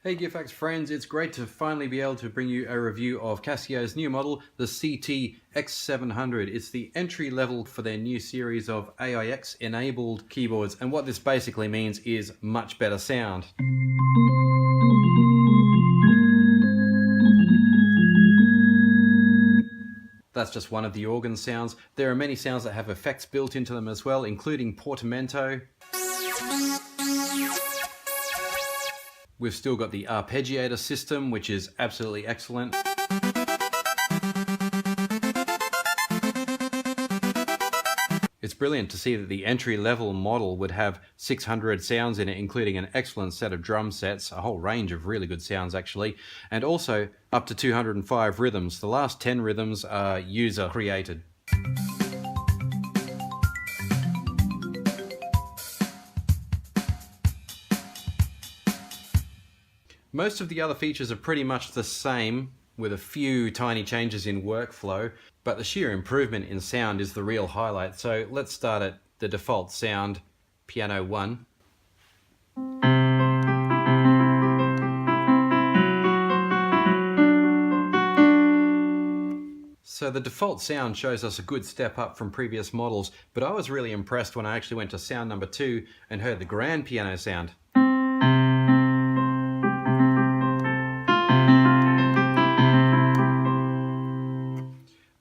Hey GearFacts friends, it's great to finally be able to bring you a review of Casio's new model, the CT-X700. It's the entry level for their new series of AIX enabled keyboards, and what this basically means is much better sound. That's just one of the organ sounds. There are many sounds that have effects built into them as well, including portamento. We've still got the arpeggiator system, which is absolutely excellent. It's brilliant to see that the entry-level model would have 600 sounds in it, including an excellent set of drum sets, a whole range of really good sounds actually, and also up to 205 rhythms. The last 10 rhythms are user-created. Most of the other features are pretty much the same, with a few tiny changes in workflow, but the sheer improvement in sound is the real highlight. So let's start at the default sound, piano 1. So the default sound shows us a good step up from previous models, but I was really impressed when I actually went to sound number 2 and heard the grand piano sound.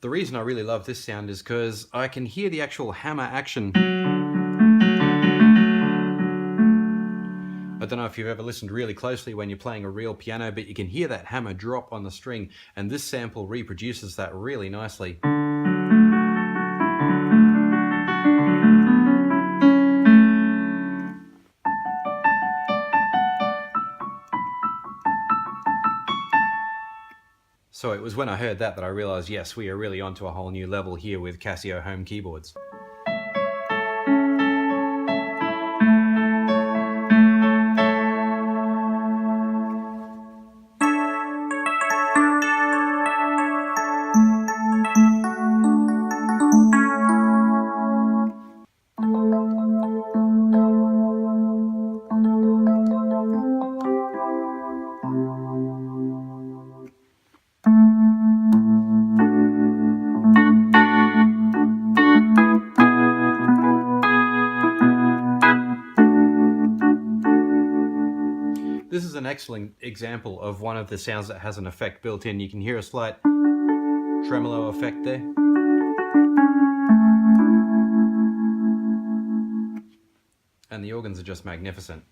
The reason I really love this sound is because I can hear the actual hammer action. I don't know if you've ever listened really closely when you're playing a real piano, but you can hear that hammer drop on the string, and this sample reproduces that really nicely. So it was when I heard that I realized, yes, we are really onto a whole new level here with Casio home keyboards. This is an excellent example of one of the sounds that has an effect built in. You can hear a slight tremolo effect there. And the organs are just magnificent.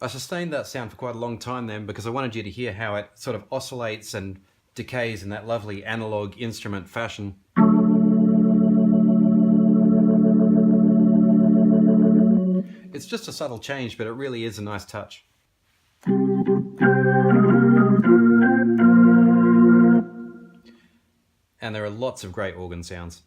I sustained that sound for quite a long time then because I wanted you to hear how it sort of oscillates and decays in that lovely analog instrument fashion. It's just a subtle change, but it really is a nice touch. And there are lots of great organ sounds.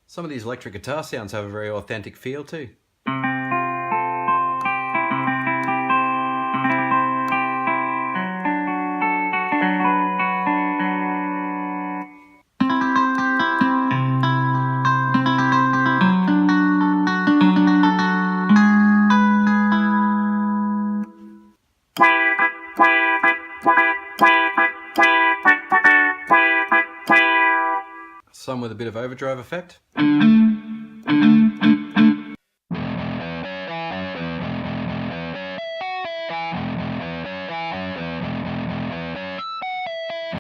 Some of these electric guitar sounds have a very authentic feel too. Some with a bit of overdrive effect.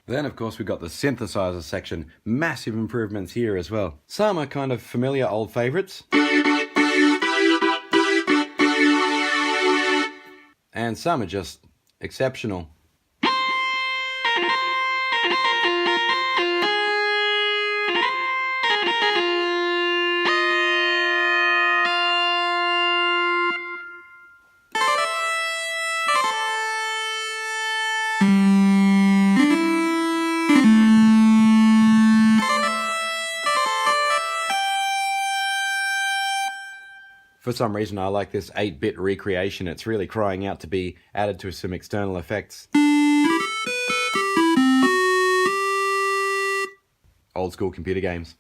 Then of course we've got the synthesizer section. Massive improvements here as well. Some are kind of familiar old favourites. And some are just exceptional. For some reason I like this 8-bit recreation. It's really crying out to be added to some external effects. Old school computer games.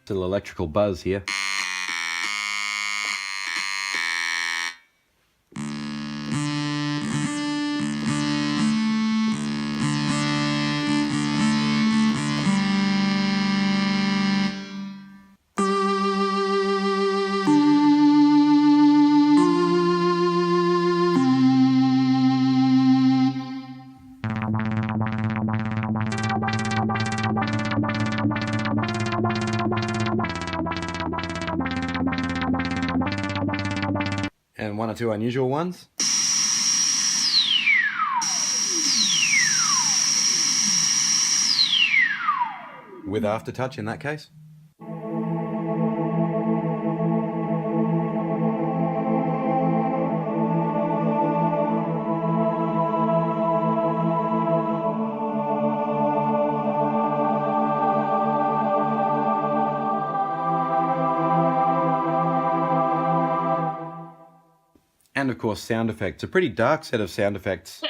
Little electrical buzz here. And one or two unusual ones. With aftertouch in that case. And of course sound effects, a pretty dark set of sound effects.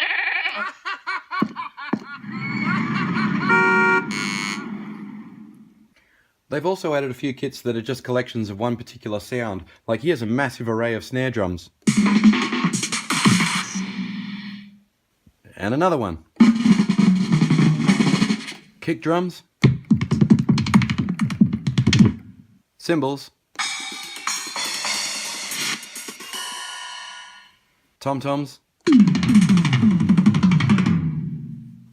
They've also added a few kits that are just collections of one particular sound, like here's a massive array of snare drums. And another one. Kick drums. Cymbals. Tom-toms.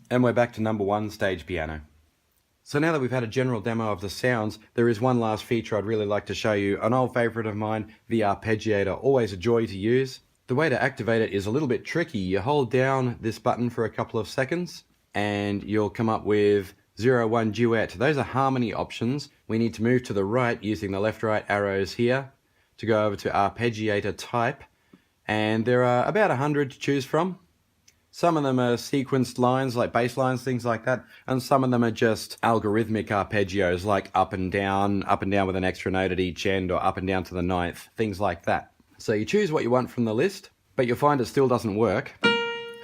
And we're back to number 1, stage piano. So now that we've had a general demo of the sounds, there is one last feature I'd really like to show you, an old favourite of mine, the arpeggiator, always a joy to use. The way to activate it is a little bit tricky. You hold down this button for a couple of seconds and you'll come up with 0, 1 duet. Those are harmony options. We need to move to the right using the left-right arrows here to go over to arpeggiator type. And there are about 100 to choose from. Some of them are sequenced lines like bass lines, things like that, and some of them are just algorithmic arpeggios like up and down with an extra note at each end, or up and down to the 9th, things like that. So you choose what you want from the list, but you'll find it still doesn't work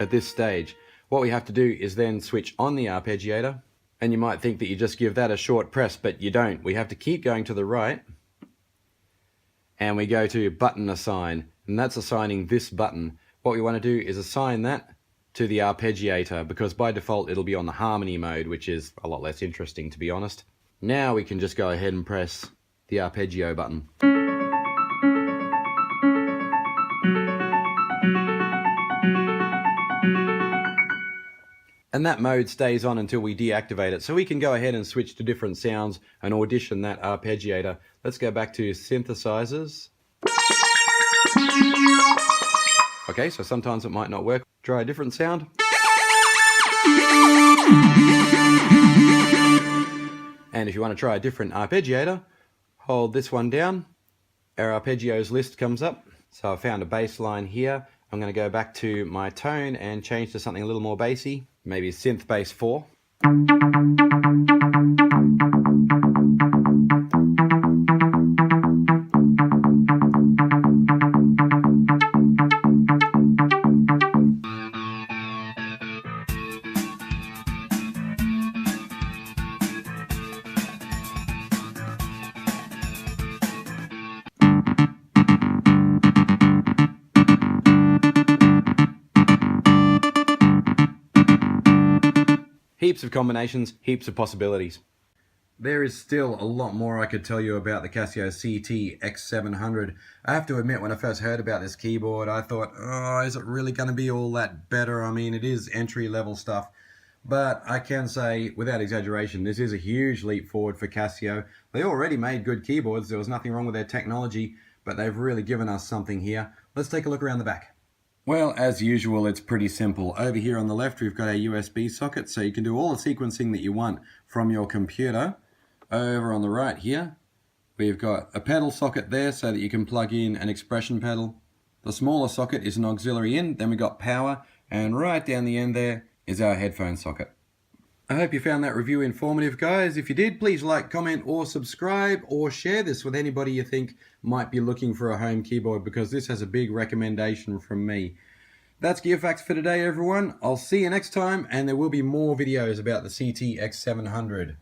at this stage. What we have to do is then switch on the arpeggiator, and you might think that you just give that a short press, but you don't. We have to keep going to the right, and we go to button assign. And that's assigning this button. What we want to do is assign that to the arpeggiator, because by default it'll be on the harmony mode, which is a lot less interesting, to be honest. Now we can just go ahead and press the arpeggio button. And that mode stays on until we deactivate it. So we can go ahead and switch to different sounds and audition that arpeggiator. Let's go back to synthesizers. Okay, so sometimes it might not work. Try a different sound. And if you want to try a different arpeggiator, hold this one down. Our arpeggios list comes up. So I found a bass line here. I'm going to go back to my tone and change to something a little more bassy. Maybe synth bass 4. Heaps of combinations, heaps of possibilities. There is still a lot more I could tell you about the Casio CT-X700. I have to admit, when I first heard about this keyboard, I thought, oh, is it really going to be all that better? I mean, it is entry-level stuff. But I can say, without exaggeration, this is a huge leap forward for Casio. They already made good keyboards. There was nothing wrong with their technology. but they've really given us something here. Let's take a look around the back. Well, as usual, it's pretty simple. Over here on the left, we've got a USB socket, so you can do all the sequencing that you want from your computer. Over on the right here, we've got a pedal socket there so that you can plug in an expression pedal. The smaller socket is an auxiliary in, then we've got power, and right down the end there is our headphone socket. I hope you found that review informative, guys. If you did, please like, comment, or subscribe, or share this with anybody you think might be looking for a home keyboard, because this has a big recommendation from me. That's Gear Facts for today, everyone. I'll see you next time, and there will be more videos about the CT-X700.